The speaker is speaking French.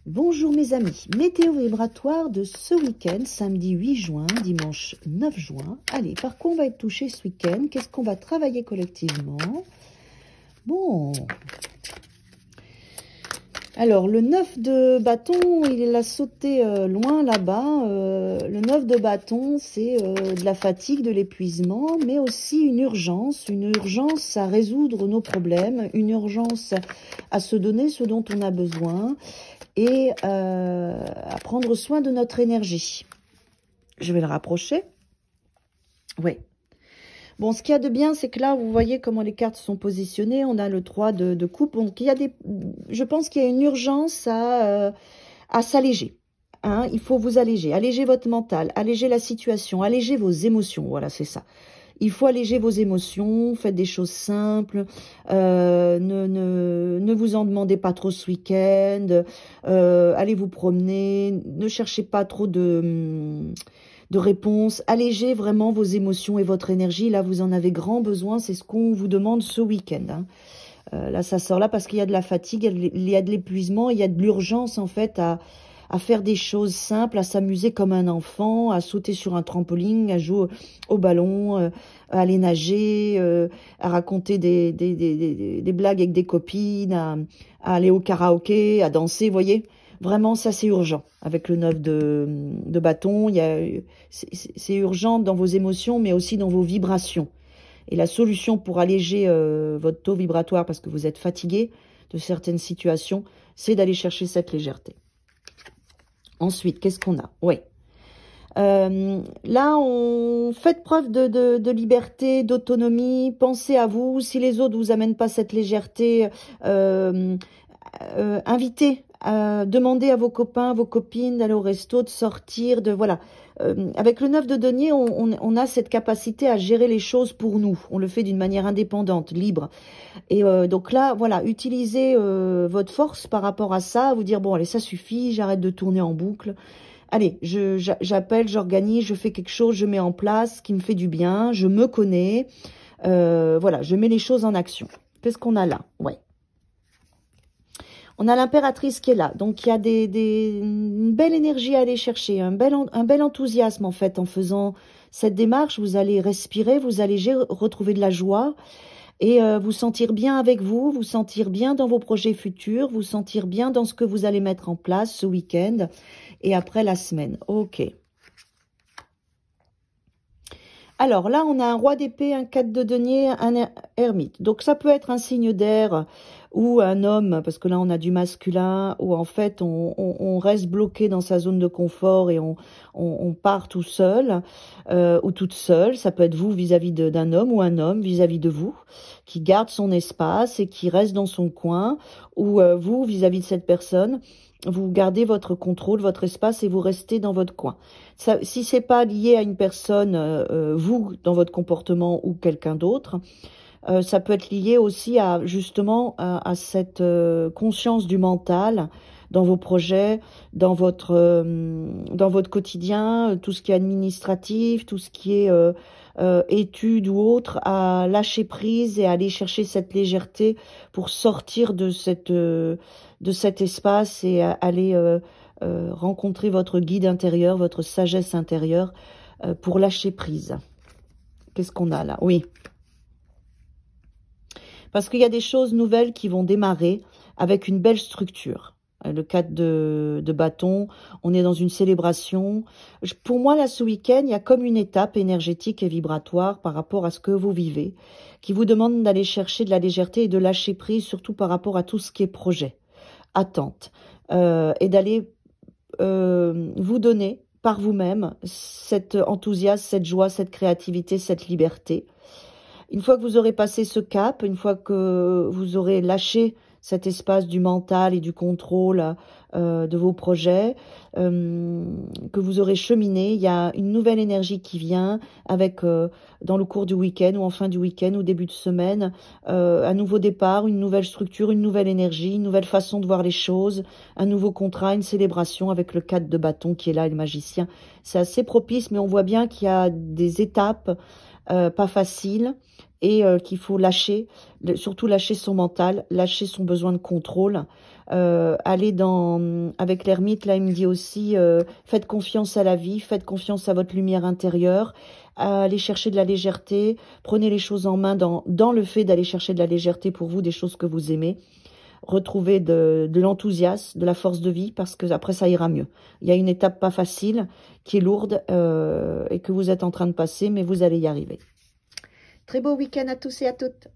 Bonjour mes amis, météo vibratoire de ce week-end, samedi 8 juin, dimanche 9 juin. Allez, par quoi on va être touché ce week-end? Qu'est-ce qu'on va travailler collectivement? Bon, alors le 9 de bâton, il a sauté loin là-bas. Le 9 de bâton, c'est de la fatigue, de l'épuisement, mais aussi une urgence à résoudre nos problèmes, une urgence à se donner ce dont on a besoin et à prendre soin de notre énergie. Je vais le rapprocher. Oui. Bon, ce qu'il y a de bien, c'est que là, vous voyez comment les cartes sont positionnées. On a le 3 de coupe. Donc, je pense qu'il y a une urgence à s'alléger. Hein, il faut vous alléger. Alléger votre mental, alléger la situation, alléger vos émotions. Voilà, c'est ça. Il faut alléger vos émotions, faites des choses simples, ne vous en demandez pas trop ce week-end, allez vous promener, ne cherchez pas trop de réponses, allégez vraiment vos émotions et votre énergie, là vous en avez grand besoin, c'est ce qu'on vous demande ce week-end. Hein. Là ça sort là parce qu'il y a de la fatigue, il y a de l'épuisement, il y a de l'urgence en fait à faire des choses simples, à s'amuser comme un enfant, à sauter sur un trampoline, à jouer au ballon, à aller nager, à raconter des blagues avec des copines, à aller au karaoké, à danser, vous voyez. Vraiment, ça c'est urgent. Avec le 9 de bâton, c'est urgent dans vos émotions, mais aussi dans vos vibrations. Et la solution pour alléger votre taux vibratoire, parce que vous êtes fatigué de certaines situations, c'est d'aller chercher cette légèreté. Ensuite, qu'est-ce qu'on a? Oui. Là, on fait preuve de liberté, d'autonomie. Pensez à vous. Si les autres vous amènent pas cette légèreté, invitez, demandez à vos copains, vos copines d'aller au resto, de sortir, voilà. Avec le 9 de denier, on a cette capacité à gérer les choses pour nous. On le fait d'une manière indépendante, libre. Et donc là, voilà, utilisez votre force par rapport à ça, vous dire, bon, allez, ça suffit, j'arrête de tourner en boucle. Allez, j'appelle, j'organise, je fais quelque chose, je mets en place, qui me fait du bien, je me connais. Voilà, je mets les choses en action. Qu'est-ce qu'on a là? Ouais. On a l'impératrice qui est là. Donc, il y a une belle énergie à aller chercher, un bel enthousiasme, en fait, en faisant cette démarche. Vous allez respirer, vous allez retrouver de la joie et vous sentir bien avec vous, vous sentir bien dans vos projets futurs, vous sentir bien dans ce que vous allez mettre en place ce week-end et après la semaine. Ok. Alors là, on a un roi d'épée, un 4 de denier, un ermite. Donc ça peut être un signe d'air ou un homme, parce que là on a du masculin, où en fait on reste bloqué dans sa zone de confort et on part tout seul ou toute seule. Ça peut être vous vis-à-vis d'un homme ou un homme vis-à-vis de vous, qui garde son espace et qui reste dans son coin, ou vous vis-à-vis de cette personne. Vous gardez votre contrôle, votre espace et vous restez dans votre coin. Ça, si c'est pas lié à une personne, vous dans votre comportement ou quelqu'un d'autre, ça peut être lié aussi à justement à cette conscience du mental dans vos projets, dans votre quotidien, tout ce qui est administratif, tout ce qui est études ou autre, à lâcher prise et à aller chercher cette légèreté pour sortir de cet espace et aller rencontrer votre guide intérieur, votre sagesse intérieure pour lâcher prise. Qu'est-ce qu'on a là? Oui. Parce qu'il y a des choses nouvelles qui vont démarrer avec une belle structure. Le 4 de bâton, on est dans une célébration. Pour moi, là, ce week-end, il y a comme une étape énergétique et vibratoire par rapport à ce que vous vivez, qui vous demande d'aller chercher de la légèreté et de lâcher prise, surtout par rapport à tout ce qui est projet, attente, et d'aller vous donner par vous-même cet enthousiasme, cette joie, cette créativité, cette liberté. Une fois que vous aurez passé ce cap, une fois que vous aurez lâché cet espace du mental et du contrôle de vos projets, que vous aurez cheminé, il y a une nouvelle énergie qui vient avec, dans le cours du week-end ou en fin du week-end ou début de semaine, un nouveau départ, une nouvelle structure, une nouvelle énergie, une nouvelle façon de voir les choses, un nouveau contrat, une célébration avec le 4 de bâton qui est là et le magicien. C'est assez propice, mais on voit bien qu'il y a des étapes pas faciles et qu'il faut lâcher, surtout lâcher son mental, lâcher son besoin de contrôle. Aller avec l'ermite, là il me dit aussi, faites confiance à la vie, faites confiance à votre lumière intérieure, allez chercher de la légèreté, prenez les choses en main dans le fait d'aller chercher de la légèreté pour vous, des choses que vous aimez. Retrouvez de l'enthousiasme, de la force de vie, parce que après ça ira mieux. Il y a une étape pas facile, qui est lourde, et que vous êtes en train de passer, mais vous allez y arriver. Très beau week-end à tous et à toutes.